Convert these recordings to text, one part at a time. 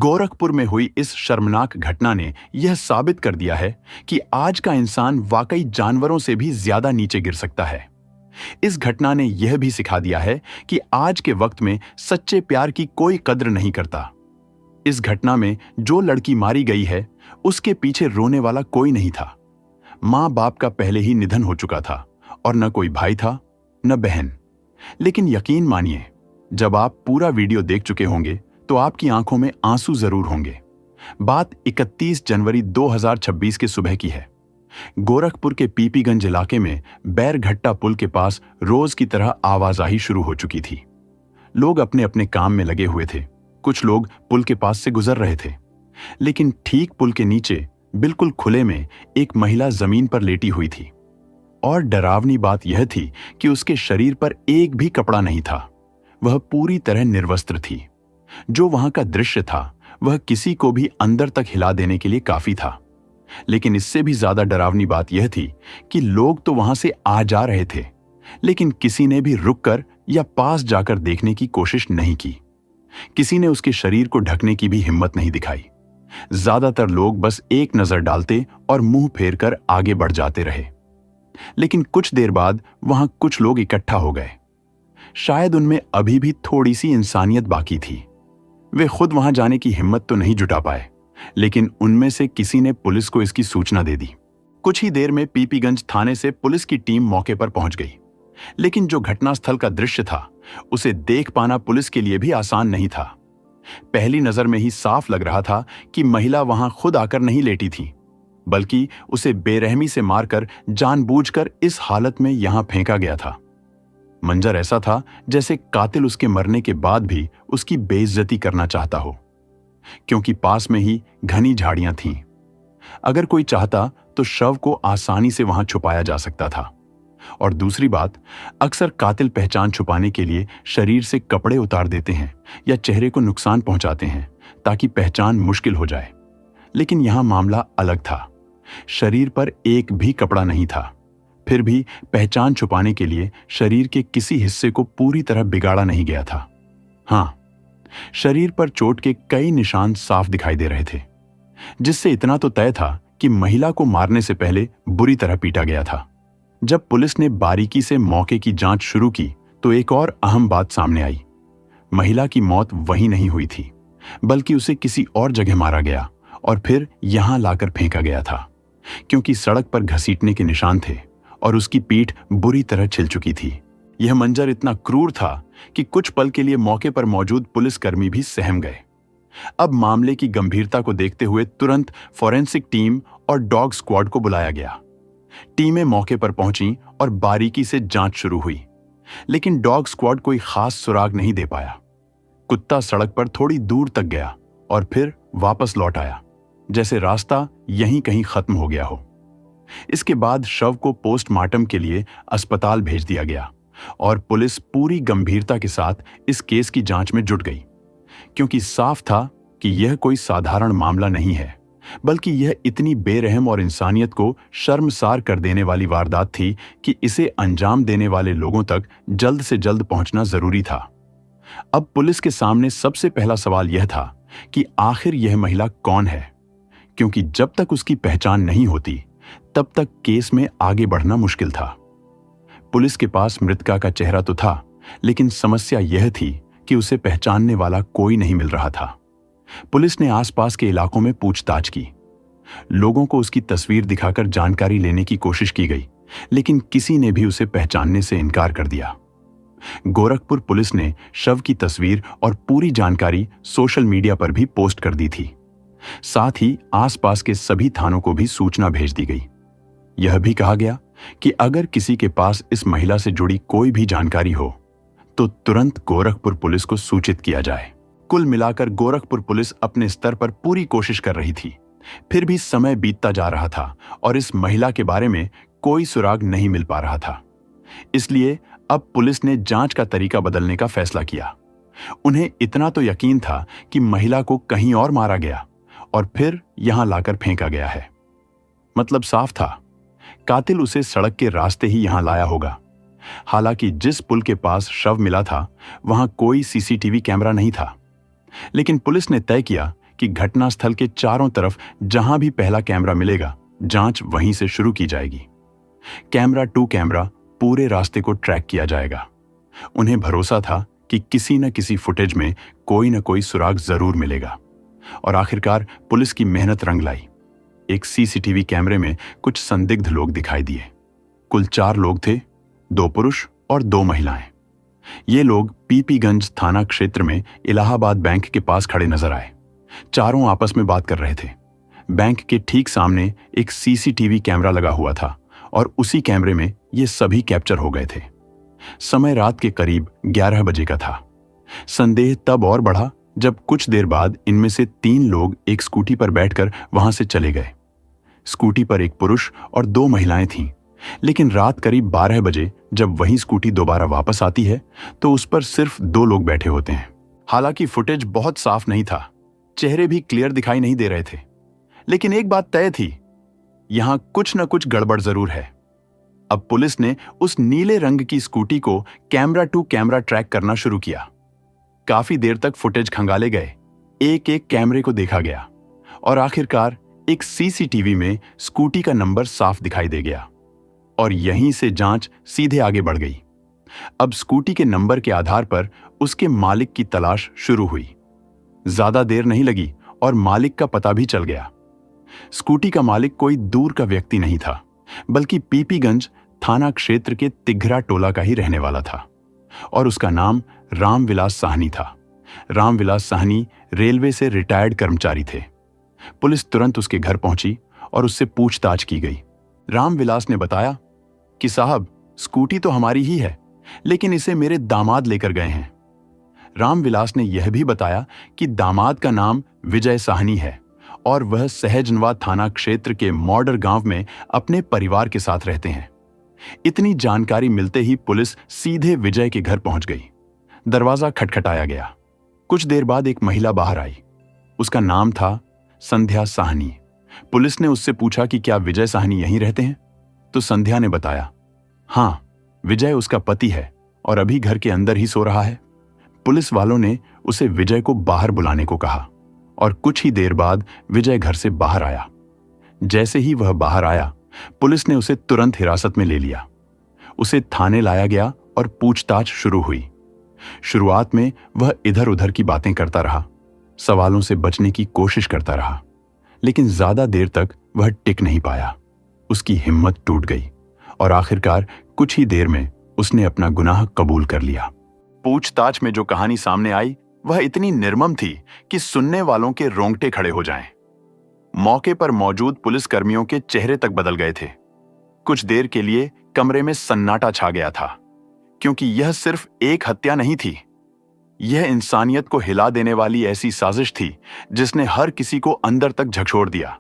गोरखपुर में हुई इस शर्मनाक घटना ने यह साबित कर दिया है कि आज का इंसान वाकई जानवरों से भी ज्यादा नीचे गिर सकता है। इस घटना ने यह भी सिखा दिया है कि आज के वक्त में सच्चे प्यार की कोई कद्र नहीं करता। इस घटना में जो लड़की मारी गई है, उसके पीछे रोने वाला कोई नहीं था। मां बाप का पहले ही निधन हो चुका था और न कोई भाई था न बहन। लेकिन यकीन मानिए, जब आप पूरा वीडियो देख चुके होंगे तो आपकी आंखों में आंसू जरूर होंगे। बात 31 जनवरी 2026 की सुबह की है। गोरखपुर के पीपीगंज इलाके में बैरघट्टा पुल के पास रोज की तरह आवाजाही शुरू हो चुकी थी। लोग अपने अपने काम में लगे हुए थे। कुछ लोग पुल के पास से गुजर रहे थे, लेकिन ठीक पुल के नीचे बिल्कुल खुले में एक महिला जमीन पर लेटी हुई थी। और डरावनी बात यह थी कि उसके शरीर पर एक भी कपड़ा नहीं था। वह पूरी तरह निर्वस्त्र थी। जो वहां का दृश्य था वह किसी को भी अंदर तक हिला देने के लिए काफी था। लेकिन इससे भी ज्यादा डरावनी बात यह थी कि लोग तो वहां से आ जा रहे थे, लेकिन किसी ने भी रुककर या पास जाकर देखने की कोशिश नहीं की। किसी ने उसके शरीर को ढकने की भी हिम्मत नहीं दिखाई। ज्यादातर लोग बस एक नजर डालते और मुंह फेर कर आगे बढ़ जाते रहे। लेकिन कुछ देर बाद वहां कुछ लोग इकट्ठा हो गए। शायद उनमें अभी भी थोड़ी सी इंसानियत बाकी थी। वे खुद वहां जाने की हिम्मत तो नहीं जुटा पाए, लेकिन उनमें से किसी ने पुलिस को इसकी सूचना दे दी। कुछ ही देर में पीपीगंज थाने से पुलिस की टीम मौके पर पहुंच गई। लेकिन जो घटनास्थल का दृश्य था, उसे देख पाना पुलिस के लिए भी आसान नहीं था। पहली नजर में ही साफ लग रहा था कि महिला वहां खुद आकर नहीं लेटी थी, बल्कि उसे बेरहमी से मारकर जानबूझकर इस हालत में यहां फेंका गया था। मंजर ऐसा था जैसे कातिल उसके मरने के बाद भी उसकी बेइज्जती करना चाहता हो, क्योंकि पास में ही घनी झाड़ियां थीं। अगर कोई चाहता तो शव को आसानी से वहां छुपाया जा सकता था। और दूसरी बात, अक्सर कातिल पहचान छुपाने के लिए शरीर से कपड़े उतार देते हैं या चेहरे को नुकसान पहुंचाते हैं ताकि पहचान मुश्किल हो जाए। लेकिन यहां मामला अलग था। शरीर पर एक भी कपड़ा नहीं था, फिर भी पहचान छुपाने के लिए शरीर के किसी हिस्से को पूरी तरह बिगाड़ा नहीं गया था। हां, शरीर पर चोट के कई निशान साफ दिखाई दे रहे थे, जिससे इतना तो तय था कि महिला को मारने से पहले बुरी तरह पीटा गया था। जब पुलिस ने बारीकी से मौके की जांच शुरू की तो एक और अहम बात सामने आई। महिला की मौत वहीं नहीं हुई थी, बल्कि उसे किसी और जगह मारा गया और फिर यहां लाकर फेंका गया था, क्योंकि सड़क पर घसीटने के निशान थे और उसकी पीठ बुरी तरह छिल चुकी थी। यह मंजर इतना क्रूर था कि कुछ पल के लिए मौके पर मौजूद पुलिसकर्मी भी सहम गए। अब मामले की गंभीरता को देखते हुए तुरंत फॉरेंसिक टीम और डॉग स्क्वाड को बुलाया गया। टीमें मौके पर पहुंची और बारीकी से जांच शुरू हुई, लेकिन डॉग स्क्वाड कोई खास सुराग नहीं दे पाया। कुत्ता सड़क पर थोड़ी दूर तक गया और फिर वापस लौट आया, जैसे रास्ता यहीं कहीं खत्म हो गया हो। इसके बाद शव को पोस्टमार्टम के लिए अस्पताल भेज दिया गया और पुलिस पूरी गंभीरता के साथ इस केस की जांच में जुट गई, क्योंकि साफ था कि यह कोई साधारण मामला नहीं है, बल्कि यह इतनी बेरहम और इंसानियत को शर्मसार कर देने वाली वारदात थी कि इसे अंजाम देने वाले लोगों तक जल्द से जल्द पहुंचना जरूरी था। अब पुलिस के सामने सबसे पहला सवाल यह था कि आखिर यह महिला कौन है, क्योंकि जब तक उसकी पहचान नहीं होती तब तक केस में आगे बढ़ना मुश्किल था। पुलिस के पास मृतका का चेहरा तो था, लेकिन समस्या यह थी कि उसे पहचानने वाला कोई नहीं मिल रहा था। पुलिस ने आसपास के इलाकों में पूछताछ की। लोगों को उसकी तस्वीर दिखाकर जानकारी लेने की कोशिश की गई, लेकिन किसी ने भी उसे पहचानने से इनकार कर दिया। गोरखपुर पुलिस ने शव की तस्वीर और पूरी जानकारी सोशल मीडिया पर भी पोस्ट कर दी थी। साथ ही आसपास के सभी थानों को भी सूचना भेज दी गई। यह भी कहा गया कि अगर किसी के पास इस महिला से जुड़ी कोई भी जानकारी हो तो तुरंत गोरखपुर पुलिस को सूचित किया जाए। कुल मिलाकर गोरखपुर पुलिस अपने स्तर पर पूरी कोशिश कर रही थी। फिर भी समय बीतता जा रहा था और इस महिला के बारे में कोई सुराग नहीं मिल पा रहा था। इसलिए अब पुलिस ने जांच का तरीका बदलने का फैसला किया। उन्हें इतना तो यकीन था कि महिला को कहीं और मारा गया और फिर यहां लाकर फेंका गया है। मतलब साफ था, कातिल उसे सड़क के रास्ते ही यहां लाया होगा। हालांकि जिस पुल के पास शव मिला था वहां कोई सीसीटीवी कैमरा नहीं था, लेकिन पुलिस ने तय किया कि घटनास्थल के चारों तरफ जहां भी पहला कैमरा मिलेगा, जांच वहीं से शुरू की जाएगी। कैमरा टू कैमरा पूरे रास्ते को ट्रैक किया जाएगा। उन्हें भरोसा था कि किसी न किसी फुटेज में कोई न कोई सुराग जरूर मिलेगा। और आखिरकार पुलिस की मेहनत रंग लाई। एक सीसीटीवी कैमरे में कुछ संदिग्ध लोग दिखाई दिए। कुल 4 लोग थे, 2 पुरुष और 2 महिलाएं। ये लोग पीपीगंज थाना क्षेत्र में इलाहाबाद बैंक के पास खड़े नजर आए। चारों आपस में बात कर रहे थे। बैंक के ठीक सामने एक सीसीटीवी कैमरा लगा हुआ था और उसी कैमरे में ये सभी कैप्चर हो गए थे। समय रात के करीब 11 बजे का था। संदेह तब और बढ़ा जब कुछ देर बाद इनमें से 3 लोग एक स्कूटी पर बैठकर वहां से चले गए। स्कूटी पर एक पुरुष और 2 महिलाएं थीं, लेकिन रात करीब 12 बजे जब वही स्कूटी दोबारा वापस आती है तो उस पर सिर्फ 2 लोग बैठे होते हैं। हालांकि फुटेज बहुत साफ नहीं था, चेहरे भी क्लियर दिखाई नहीं दे रहे थे, लेकिन एक बात तय थी, यहां कुछ न कुछ गड़बड़ जरूर है। अब पुलिस ने उस नीले रंग की स्कूटी को कैमरा टू कैमरा ट्रैक करना शुरू किया। काफी देर तक फुटेज खंगाले गए, एक एक कैमरे को देखा गया और आखिरकार एक सीसीटीवी में स्कूटी का नंबर साफ दिखाई दे गया और यहीं से जांच सीधे आगे बढ़ गई। अब स्कूटी के नंबर के आधार पर उसके मालिक की तलाश शुरू हुई। ज्यादा देर नहीं लगी और मालिक का पता भी चल गया। स्कूटी का मालिक कोई दूर का व्यक्ति नहीं था, बल्कि पीपीगंज थाना क्षेत्र के तिघरा टोला का ही रहने वाला था और उसका नाम रामविलास साहनी था। रामविलास साहनी रेलवे से रिटायर्ड कर्मचारी थे। पुलिस तुरंत उसके घर पहुंची और उससे पूछताछ की गई। रामविलास ने बताया कि साहब, स्कूटी तो हमारी ही है, लेकिन इसे मेरे दामाद लेकर गए हैं। रामविलास ने यह भी बताया कि दामाद का नाम विजय साहनी है और वह सहजनवा थाना क्षेत्र के मॉडर गांव में अपने परिवार के साथ रहते हैं। इतनी जानकारी मिलते ही पुलिस सीधे विजय के घर पहुंच गई। दरवाजा खटखटाया गया। कुछ देर बाद एक महिला बाहर आई। उसका नाम था संध्या साहनी। पुलिस ने उससे पूछा कि क्या विजय साहनी यहीं रहते हैं, तो संध्या ने बताया, हां, विजय उसका पति है और अभी घर के अंदर ही सो रहा है। पुलिस वालों ने उसे विजय को बाहर बुलाने को कहा और कुछ ही देर बाद विजय घर से बाहर आया। जैसे ही वह बाहर आया, पुलिस ने उसे तुरंत हिरासत में ले लिया। उसे थाने लाया गया और पूछताछ शुरू हुई। शुरुआत में वह इधर उधर की बातें करता रहा, सवालों से बचने की कोशिश करता रहा, लेकिन ज्यादा देर तक वह टिक नहीं पाया। उसकी हिम्मत टूट गई और आखिरकार कुछ ही देर में उसने अपना गुनाह कबूल कर लिया। पूछताछ में जो कहानी सामने आई वह इतनी निर्मम थी कि सुनने वालों के रोंगटे खड़े हो जाएं। मौके पर मौजूद पुलिसकर्मियों के चेहरे तक बदल गए थे। कुछ देर के लिए कमरे में सन्नाटा छा गया था, क्योंकि यह सिर्फ एक हत्या नहीं थी, यह इंसानियत को हिला देने वाली ऐसी साजिश थी जिसने हर किसी को अंदर तक झकझोर दिया।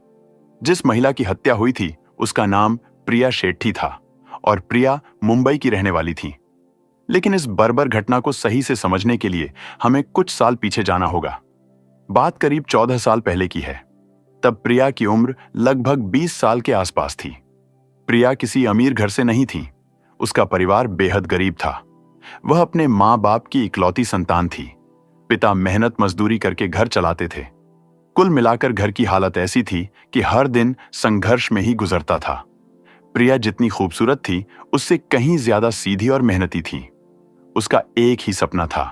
जिस महिला की हत्या हुई थी उसका नाम प्रिया शेट्टी था और प्रिया मुंबई की रहने वाली थी। लेकिन इस बर्बर घटना को सही से समझने के लिए हमें कुछ साल पीछे जाना होगा। बात करीब 14 साल पहले की है। तब प्रिया की उम्र लगभग 20 साल के आसपास थी। प्रिया किसी अमीर घर से नहीं थी। उसका परिवार बेहद गरीब था। वह अपने माँ बाप की इकलौती संतान थी। पिता मेहनत मजदूरी करके घर चलाते थे। कुल मिलाकर घर की हालत ऐसी थी कि हर दिन संघर्ष में ही गुजरता था। प्रिया जितनी खूबसूरत थी, उससे कहीं ज्यादा सीधी और मेहनती थी। उसका एक ही सपना था,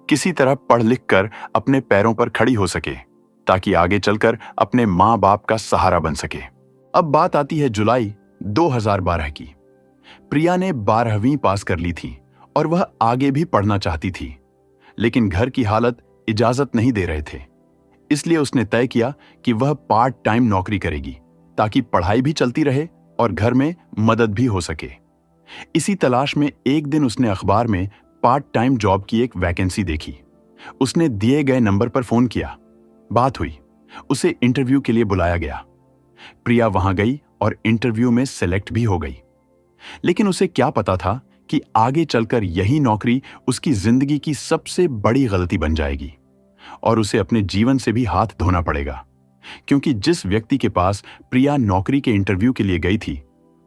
किसी तरह पढ़ लिख कर अपने पैरों पर खड़ी हो सके, ताकि आगे चलकर अपने माँ बाप का सहारा बन सके। अब बात आती है जुलाई 2012 की। प्रिया ने 12वीं पास कर ली थी और वह आगे भी पढ़ना चाहती थी, लेकिन घर की हालत इजाजत नहीं दे रहे थे। इसलिए उसने तय किया कि वह पार्ट टाइम नौकरी करेगी, ताकि पढ़ाई भी चलती रहे और घर में मदद भी हो सके। इसी तलाश में एक दिन उसने अखबार में पार्ट टाइम जॉब की एक वैकेंसी देखी। उसने दिए गए नंबर पर फोन किया। बात हुई, उसे इंटरव्यू के लिए बुलाया गया। प्रिया वहां गई और इंटरव्यू में सेलेक्ट भी हो गई। लेकिन उसे क्या पता था कि आगे चलकर यही नौकरी उसकी जिंदगी की सबसे बड़ी गलती बन जाएगी और उसे अपने जीवन से भी हाथ धोना पड़ेगा, क्योंकि जिस व्यक्ति के पास प्रिया नौकरी के इंटरव्यू के लिए गई थी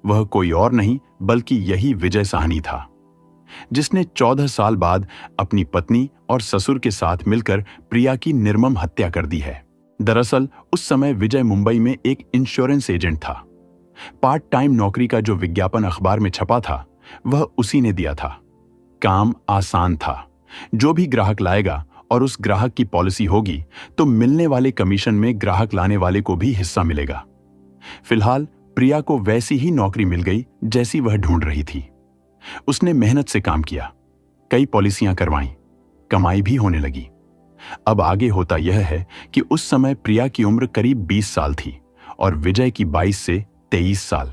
वह कोई और नहीं बल्कि यही विजय साहनी था, जिसने 14 साल बाद अपनी पत्नी और ससुर के साथ मिलकर प्रिया की निर्मम हत्या कर दी है। दरअसल उस समय विजय मुंबई में एक इंश्योरेंस एजेंट था। पार्ट टाइम नौकरी का जो विज्ञापन अखबार में छपा था वह उसी ने दिया था। काम आसान था, जो भी ग्राहक लाएगा और उस ग्राहक की पॉलिसी होगी तो मिलने वाले कमीशन में ग्राहक लाने वाले को भी हिस्सा मिलेगा। फिलहाल प्रिया को वैसी ही नौकरी मिल गई जैसी वह ढूंढ रही थी। उसने मेहनत से काम किया, कई पॉलिसियां करवाईं, कमाई भी होने लगी। अब आगे होता यह है कि उस समय प्रिया की उम्र करीब 20 साल थी और विजय की 22 से 23 साल।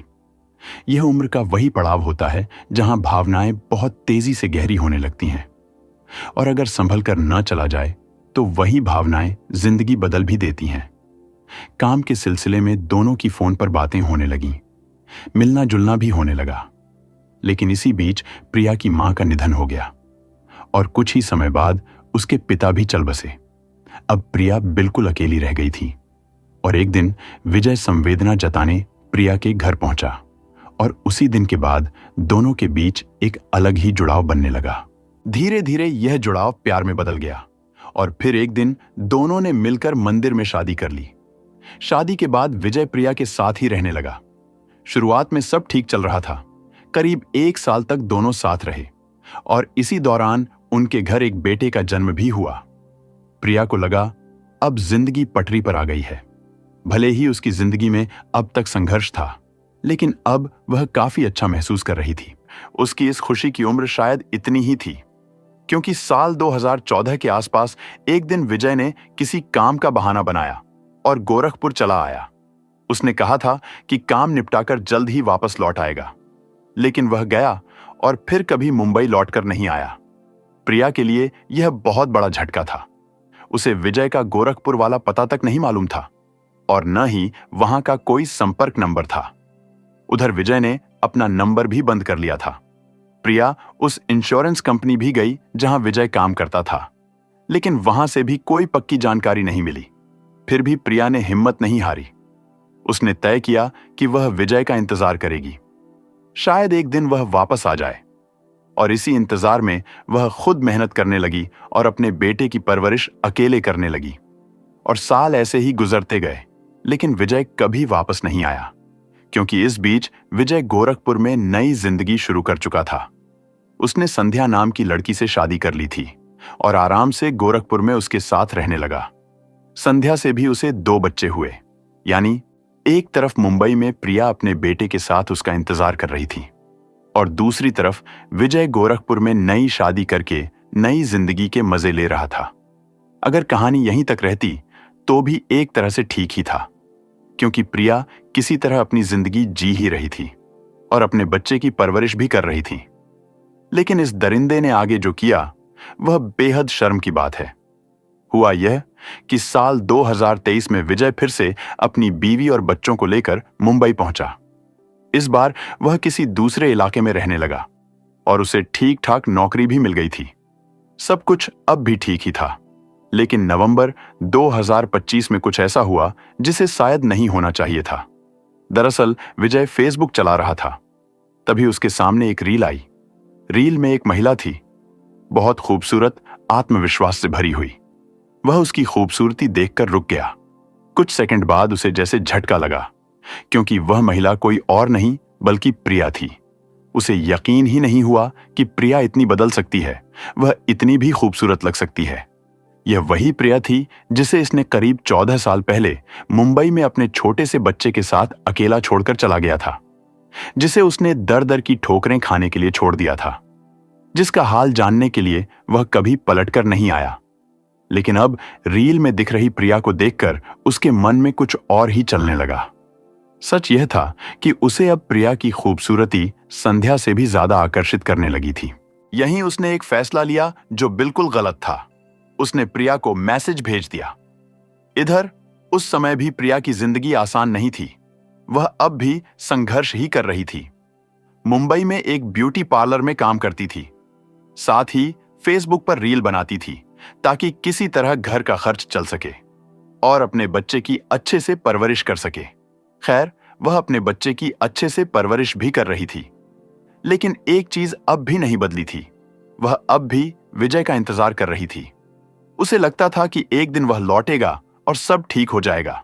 यह उम्र का वही पड़ाव होता है जहां भावनाएं बहुत तेजी से गहरी होने लगती हैं और अगर संभल कर न चला जाए तो वही भावनाएं जिंदगी बदल भी देती हैं। काम के सिलसिले में दोनों की फोन पर बातें होने लगीं, मिलना जुलना भी होने लगा। लेकिन इसी बीच प्रिया की मां का निधन हो गया और कुछ ही समय बाद उसके पिता भी चल बसे। अब प्रिया बिल्कुल अकेली रह गई थी और एक दिन विजय संवेदना जताने प्रिया के घर पहुंचा और उसी दिन के बाद दोनों के बीच एक अलग ही जुड़ाव बनने लगा। धीरे धीरे यह जुड़ाव प्यार में बदल गया और फिर एक दिन दोनों ने मिलकर मंदिर में शादी कर ली। शादी के बाद विजय प्रिया के साथ ही रहने लगा। शुरुआत में सब ठीक चल रहा था। करीब 1 साल तक दोनों साथ रहे और इसी दौरान उनके घर एक बेटे का जन्म भी हुआ। प्रिया को लगा अब जिंदगी पटरी पर आ गई है। भले ही उसकी जिंदगी में अब तक संघर्ष था, लेकिन अब वह काफी अच्छा महसूस कर रही थी। उसकी इस खुशी की उम्र शायद इतनी ही थी, क्योंकि साल 2014 के आसपास एक दिन विजय ने किसी काम का बहाना बनाया और गोरखपुर चला आया। उसने कहा था कि काम निपटाकर जल्द ही वापस लौट आएगा, लेकिन वह गया और फिर कभी मुंबई लौटकर नहीं आया। प्रिया के लिए यह बहुत बड़ा झटका था। उसे विजय का गोरखपुर वाला पता तक नहीं मालूम था और न ही वहां का कोई संपर्क नंबर था। उधर विजय ने अपना नंबर भी बंद कर लिया था। प्रिया उस इंश्योरेंस कंपनी भी गई जहां विजय काम करता था, लेकिन वहां से भी कोई पक्की जानकारी नहीं मिली। फिर भी प्रिया ने हिम्मत नहीं हारी। उसने तय किया कि वह विजय का इंतजार करेगी। शायद एक दिन वह वापस आ जाए। और इसी इंतजार में वह खुद मेहनत करने लगी और अपने बेटे की परवरिश अकेले करने लगी। और साल ऐसे ही गुजरते गए, लेकिन विजय कभी वापस नहीं आया, क्योंकि इस बीच विजय गोरखपुर में नई जिंदगी शुरू कर चुका था। उसने संध्या नाम की लड़की से शादी कर ली थी और आराम से गोरखपुर में उसके साथ रहने लगा। संध्या से भी उसे 2 बच्चे हुए। यानी एक तरफ मुंबई में प्रिया अपने बेटे के साथ उसका इंतजार कर रही थी और दूसरी तरफ विजय गोरखपुर में नई शादी करके नई जिंदगी के मजे ले रहा था। अगर कहानी यहीं तक रहती तो भी एक तरह से ठीक ही था, क्योंकि प्रिया किसी तरह अपनी जिंदगी जी ही रही थी और अपने बच्चे की परवरिश भी कर रही थी। लेकिन इस दरिंदे ने आगे जो किया वह बेहद शर्म की बात है। हुआ यह कि साल 2023 में विजय फिर से अपनी बीवी और बच्चों को लेकर मुंबई पहुंचा। इस बार वह किसी दूसरे इलाके में रहने लगा और उसे ठीक ठाक नौकरी भी मिल गई थी। सब कुछ अब भी ठीक ही था, लेकिन नवंबर 2025 में कुछ ऐसा हुआ जिसे शायद नहीं होना चाहिए था। दरअसल विजय फेसबुक चला रहा था, तभी उसके सामने एक रील आई। रील में एक महिला थी, बहुत खूबसूरत, आत्मविश्वास से भरी हुई। वह उसकी खूबसूरती देखकर रुक गया। कुछ सेकंड बाद उसे जैसे झटका लगा, क्योंकि वह महिला कोई और नहीं बल्कि प्रिया थी। उसे यकीन ही नहीं हुआ कि प्रिया इतनी बदल सकती है, वह इतनी भी खूबसूरत लग सकती है। यह वही प्रिया थी जिसे इसने करीब 14 साल पहले मुंबई में अपने छोटे से बच्चे के साथ अकेला छोड़कर चला गया था, जिसे उसने दर दर की ठोकरें खाने के लिए छोड़ दिया था, जिसका हाल जानने के लिए वह कभी पलटकर नहीं आया। लेकिन अब रील में दिख रही प्रिया को देखकर उसके मन में कुछ और ही चलने लगा। सच यह था कि उसे अब प्रिया की खूबसूरती संध्या से भी ज्यादा आकर्षित करने लगी थी। यहीं उसने एक फैसला लिया जो बिल्कुल गलत था। उसने प्रिया को मैसेज भेज दिया। इधर उस समय भी प्रिया की जिंदगी आसान नहीं थी। वह अब भी संघर्ष ही कर रही थी। मुंबई में एक ब्यूटी पार्लर में काम करती थी, साथ ही फेसबुक पर रील बनाती थी ताकि किसी तरह घर का खर्च चल सके और अपने बच्चे की अच्छे से परवरिश कर सके। खैर, वह अपने बच्चे की अच्छे से परवरिश भी कर रही थी, लेकिन एक चीज अब भी नहीं बदली थी। वह अब भी विजय का इंतजार कर रही थी। उसे लगता था कि एक दिन वह लौटेगा और सब ठीक हो जाएगा।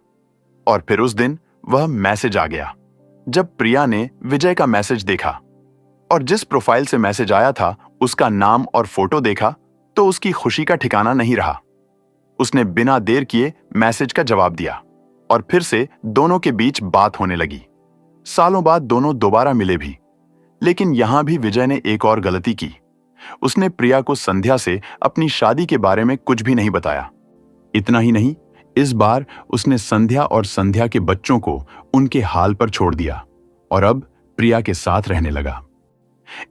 और फिर उस दिन वह मैसेज आ गया। जब प्रिया ने विजय का मैसेज देखा और जिस प्रोफाइल से मैसेज आया था उसका नाम और फोटो देखा तो उसकी खुशी का ठिकाना नहीं रहा। उसने बिना देर किए मैसेज का जवाब दिया और फिर से दोनों के बीच बात होने लगी। सालों बाद दोनों दोबारा मिले भी, लेकिन यहां भी विजय ने एक और गलती की। उसने प्रिया को संध्या से अपनी शादी के बारे में कुछ भी नहीं बताया। इतना ही नहीं, इस बार उसने संध्या और संध्या के बच्चों को उनके हाल पर छोड़ दिया और अब प्रिया के साथ रहने लगा।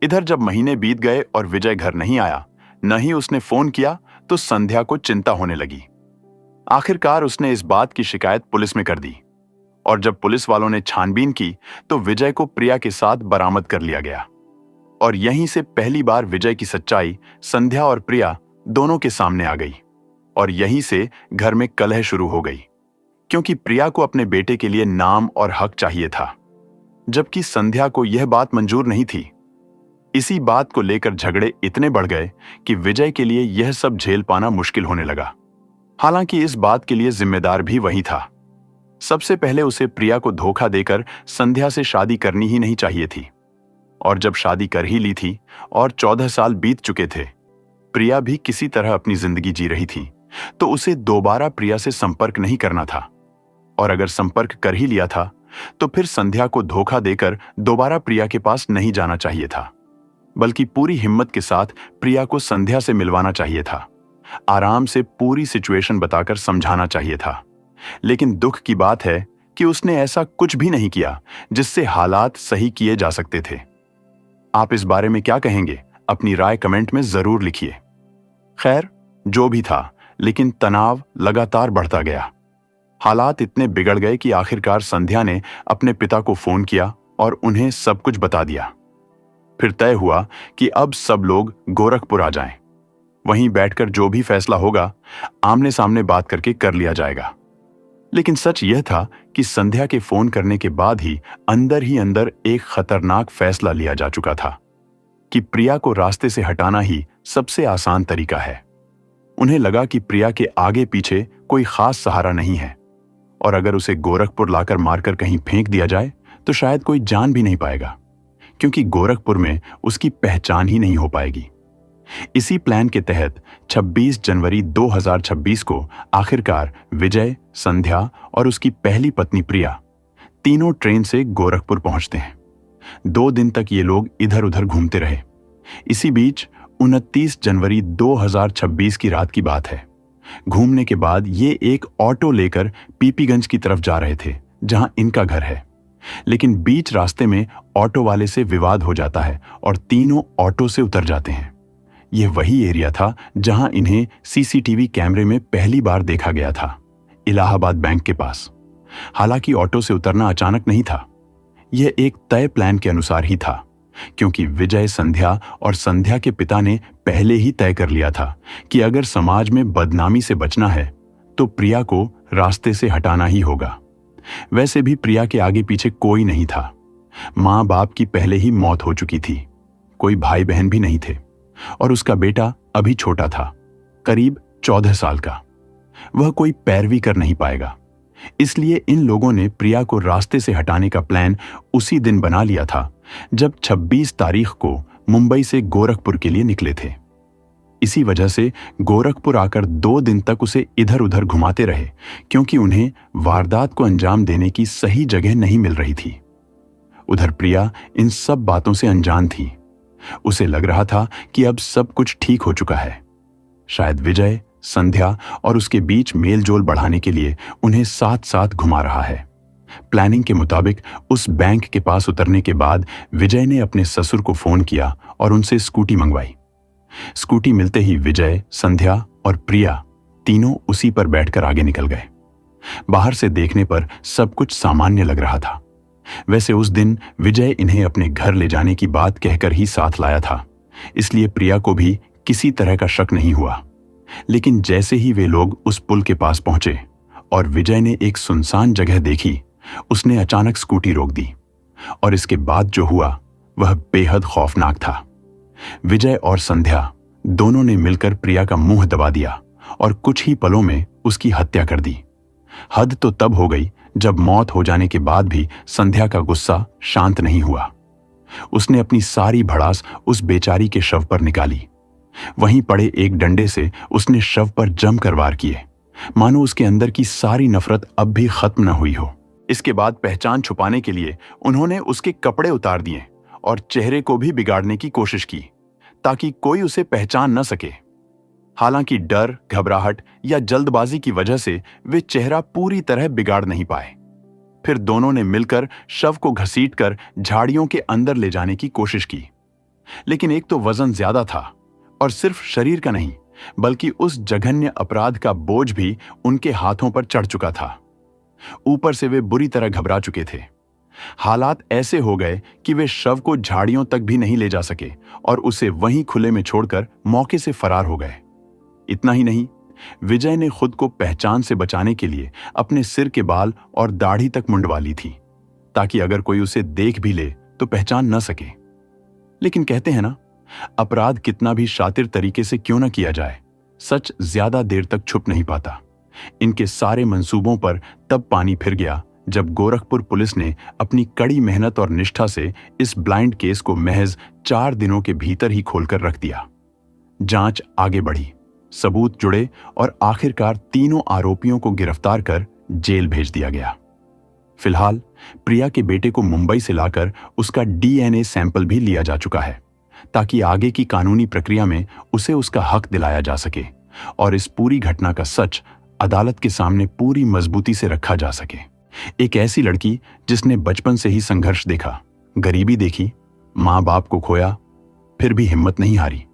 इधर जब महीने बीत गए और विजय घर नहीं आया, न ही उसने फोन किया, तो संध्या को चिंता होने लगी। आखिरकार उसने इस बात की शिकायत पुलिस में कर दी और जब पुलिस वालों ने छानबीन की तो विजय को प्रिया के साथ बरामद कर लिया गया। और यहीं से पहली बार विजय की सच्चाई संध्या और प्रिया दोनों के सामने आ गई और यहीं से घर में कलह शुरू हो गई, क्योंकि प्रिया को अपने बेटे के लिए नाम और हक चाहिए था, जबकि संध्या को यह बात मंजूर नहीं थी। इसी बात को लेकर झगड़े इतने बढ़ गए कि विजय के लिए यह सब झेल पाना मुश्किल होने लगा। हालांकि इस बात के लिए जिम्मेदार भी वही था। सबसे पहले उसे प्रिया को धोखा देकर संध्या से शादी करनी ही नहीं चाहिए थी, और जब शादी कर ही ली थी और 14 साल बीत चुके थे, प्रिया भी किसी तरह अपनी जिंदगी जी रही थी, तो उसे दोबारा प्रिया से संपर्क नहीं करना था। और अगर संपर्क कर ही लिया था तो फिर संध्या को धोखा देकर दोबारा प्रिया के पास नहीं जाना चाहिए था, बल्कि पूरी हिम्मत के साथ प्रिया को संध्या से मिलवाना चाहिए था। आराम से पूरी सिचुएशन बताकर समझाना चाहिए था। लेकिन दुख की बात है कि उसने ऐसा कुछ भी नहीं किया जिससे हालात सही किए जा सकते थे। आप इस बारे में क्या कहेंगे? अपनी राय कमेंट में जरूर लिखिए। खैर, जो भी था, लेकिन तनाव लगातार बढ़ता गया। हालात इतने बिगड़ गए कि आखिरकार संध्या ने अपने पिता को फोन किया और उन्हें सब कुछ बता दिया। फिर तय हुआ कि अब सब लोग गोरखपुर आ जाएं। वहीं बैठकर जो भी फैसला होगा आमने सामने बात करके कर लिया जाएगा। लेकिन सच यह था कि संध्या के फोन करने के बाद ही अंदर एक खतरनाक फैसला लिया जा चुका था कि प्रिया को रास्ते से हटाना ही सबसे आसान तरीका है। उन्हें लगा कि प्रिया के आगे पीछे कोई खास सहारा नहीं है और अगर उसे गोरखपुर लाकर मारकर कहीं फेंक दिया जाए तो शायद कोई जान भी नहीं पाएगा, क्योंकि गोरखपुर में उसकी पहचान ही नहीं हो पाएगी। इसी प्लान के तहत 26 जनवरी 2026 को आखिरकार विजय, संध्या और उसकी पहली पत्नी प्रिया तीनों ट्रेन से गोरखपुर पहुंचते हैं। 2 दिन तक ये लोग इधर उधर घूमते रहे। इसी बीच 29 जनवरी 2026 की रात की बात है। घूमने के बाद ये एक ऑटो लेकर पीपीगंज की तरफ जा रहे थे, जहां इनका घर है। लेकिन बीच रास्ते में ऑटो वाले से विवाद हो जाता है और तीनों ऑटो से उतर जाते हैं। यह वही एरिया था जहां इन्हें सीसीटीवी कैमरे में पहली बार देखा गया था, इलाहाबाद बैंक के पास। हालांकि ऑटो से उतरना अचानक नहीं था, यह एक तय प्लान के अनुसार ही था, क्योंकि विजय, संध्या और संध्या के पिता ने पहले ही तय कर लिया था कि अगर समाज में बदनामी से बचना है तो प्रिया को रास्ते से हटाना ही होगा। वैसे भी प्रिया के आगे पीछे कोई नहीं था। मां बाप की पहले ही मौत हो चुकी थी, कोई भाई बहन भी नहीं थे और उसका बेटा अभी छोटा था, करीब 14 साल का। वह कोई पैरवी कर नहीं पाएगा। इसलिए इन लोगों ने प्रिया को रास्ते से हटाने का प्लान उसी दिन बना लिया था जब 26 तारीख को मुंबई से गोरखपुर के लिए निकले थे। इसी वजह से गोरखपुर आकर 2 दिन तक उसे इधर उधर घुमाते रहे, क्योंकि उन्हें वारदात को अंजाम देने की सही जगह नहीं मिल रही थी। उधर प्रिया इन सब बातों से अनजान थी। उसे लग रहा था कि अब सब कुछ ठीक हो चुका है। शायद विजय, संध्या और उसके बीच मेलजोल बढ़ाने के लिए उन्हें साथ साथ घुमा रहा है। प्लानिंग के मुताबिक उस बैंक के पास उतरने के बाद विजय ने अपने ससुर को फोन किया और उनसे स्कूटी मंगवाई। स्कूटी मिलते ही विजय, संध्या और प्रिया तीनों उसी पर बैठकर आगे निकल गए। बाहर से देखने पर सब कुछ सामान्य लग रहा था। वैसे उस दिन विजय इन्हें अपने घर ले जाने की बात कहकर ही साथ लाया था, इसलिए प्रिया को भी किसी तरह का शक नहीं हुआ। लेकिन जैसे ही वे लोग उस पुल के पास पहुंचे और विजय ने एक सुनसान जगह देखी, उसने अचानक स्कूटी रोक दी और इसके बाद जो हुआ वह बेहद खौफनाक था। विजय और संध्या दोनों ने मिलकर प्रिया का मुंह दबा दिया और कुछ ही पलों में उसकी हत्या कर दी। हद तो तब हो गई जब मौत हो जाने के बाद भी संध्या का गुस्सा शांत नहीं हुआ। उसने अपनी सारी भड़ास उस बेचारी के शव पर निकाली। वहीं पड़े एक डंडे से उसने शव पर जमकर वार किए, मानो उसके अंदर की सारी नफरत अब भी खत्म न हुई हो। इसके बाद पहचान छुपाने के लिए उन्होंने उसके कपड़े उतार दिए और चेहरे को भी बिगाड़ने की कोशिश की ताकि कोई उसे पहचान न सके। हालांकि डर, घबराहट या जल्दबाजी की वजह से वे चेहरा पूरी तरह बिगाड़ नहीं पाए। फिर दोनों ने मिलकर शव को घसीटकर झाड़ियों के अंदर ले जाने की कोशिश की, लेकिन एक तो वजन ज्यादा था और सिर्फ शरीर का नहीं बल्कि उस जघन्य अपराध का बोझ भी उनके हाथों पर चढ़ चुका था। ऊपर से वे बुरी तरह घबरा चुके थे। हालात ऐसे हो गए कि वे शव को झाड़ियों तक भी नहीं ले जा सके और उसे वहीं खुले में छोड़कर मौके से फरार हो गए। इतना ही नहीं, विजय ने खुद को पहचान से बचाने के लिए अपने सिर के बाल और दाढ़ी तक मुंडवा ली थी ताकि अगर कोई उसे देख भी ले तो पहचान न सके। लेकिन कहते हैं ना, अपराध कितना भी शातिर तरीके से क्यों न किया जाए, सच ज्यादा देर तक छुप नहीं पाता। इनके सारे मंसूबों पर तब पानी फिर गया जब गोरखपुर पुलिस ने अपनी कड़ी मेहनत और निष्ठा से इस ब्लाइंड केस को महज 4 दिनों के भीतर ही खोलकर रख दिया। जांच आगे बढ़ी, सबूत जुड़े और आखिरकार तीनों आरोपियों को गिरफ्तार कर जेल भेज दिया गया। फिलहाल प्रिया के बेटे को मुंबई से लाकर उसका डीएनए सैंपल भी लिया जा चुका है ताकि आगे की कानूनी प्रक्रिया में उसे उसका हक दिलाया जा सके और इस पूरी घटना का सच अदालत के सामने पूरी मजबूती से रखा जा सके। एक ऐसी लड़की जिसने बचपन से ही संघर्ष देखा, गरीबी देखी, माँ बाप को खोया, फिर भी हिम्मत नहीं हारी।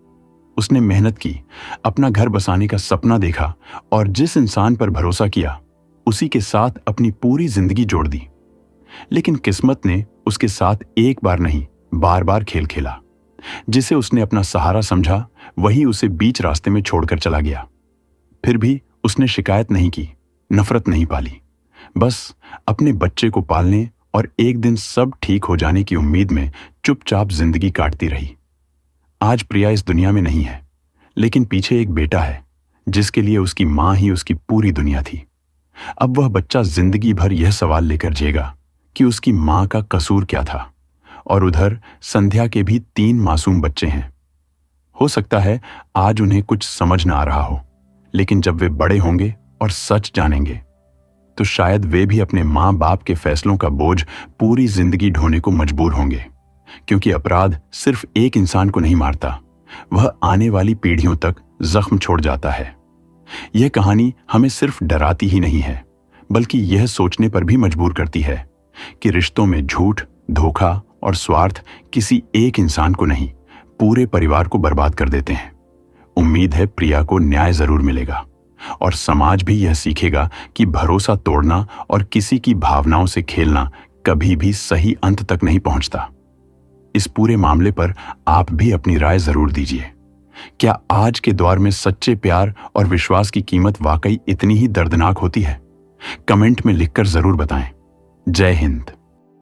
उसने मेहनत की, अपना घर बसाने का सपना देखा और जिस इंसान पर भरोसा किया उसी के साथ अपनी पूरी जिंदगी जोड़ दी। लेकिन किस्मत ने उसके साथ एक बार नहीं बार बार खेल खेला। जिसे उसने अपना सहारा समझा वही उसे बीच रास्ते में छोड़कर चला गया। फिर भी उसने शिकायत नहीं की, नफरत नहीं पाली, बस अपने बच्चे को पालने और एक दिन सब ठीक हो जाने की उम्मीद में चुपचाप जिंदगी काटती रही। आज प्रिया इस दुनिया में नहीं है, लेकिन पीछे एक बेटा है जिसके लिए उसकी मां ही उसकी पूरी दुनिया थी। अब वह बच्चा जिंदगी भर यह सवाल लेकर जिएगा कि उसकी मां का कसूर क्या था। और उधर संध्या के भी 3 मासूम बच्चे हैं। हो सकता है आज उन्हें कुछ समझ ना आ रहा हो, लेकिन जब वे बड़े होंगे और सच जानेंगे तो शायद वे भी अपने मां बाप के फैसलों का बोझ पूरी जिंदगी ढोने को मजबूर होंगे। क्योंकि अपराध सिर्फ एक इंसान को नहीं मारता, वह आने वाली पीढ़ियों तक जख्म छोड़ जाता है। यह कहानी हमें सिर्फ डराती ही नहीं है, बल्कि यह सोचने पर भी मजबूर करती है कि रिश्तों में झूठ, धोखा और स्वार्थ किसी एक इंसान को नहीं, पूरे परिवार को बर्बाद कर देते हैं। उम्मीद है प्रिया को न्याय जरूर मिलेगा और समाज भी यह सीखेगा कि भरोसा तोड़ना और किसी की भावनाओं से खेलना कभी भी सही अंत तक नहीं पहुंचता। इस पूरे मामले पर आप भी अपनी राय जरूर दीजिए। क्या आज के दौर में सच्चे प्यार और विश्वास की कीमत वाकई इतनी ही दर्दनाक होती है? कमेंट में लिखकर जरूर बताएं। जय हिंद।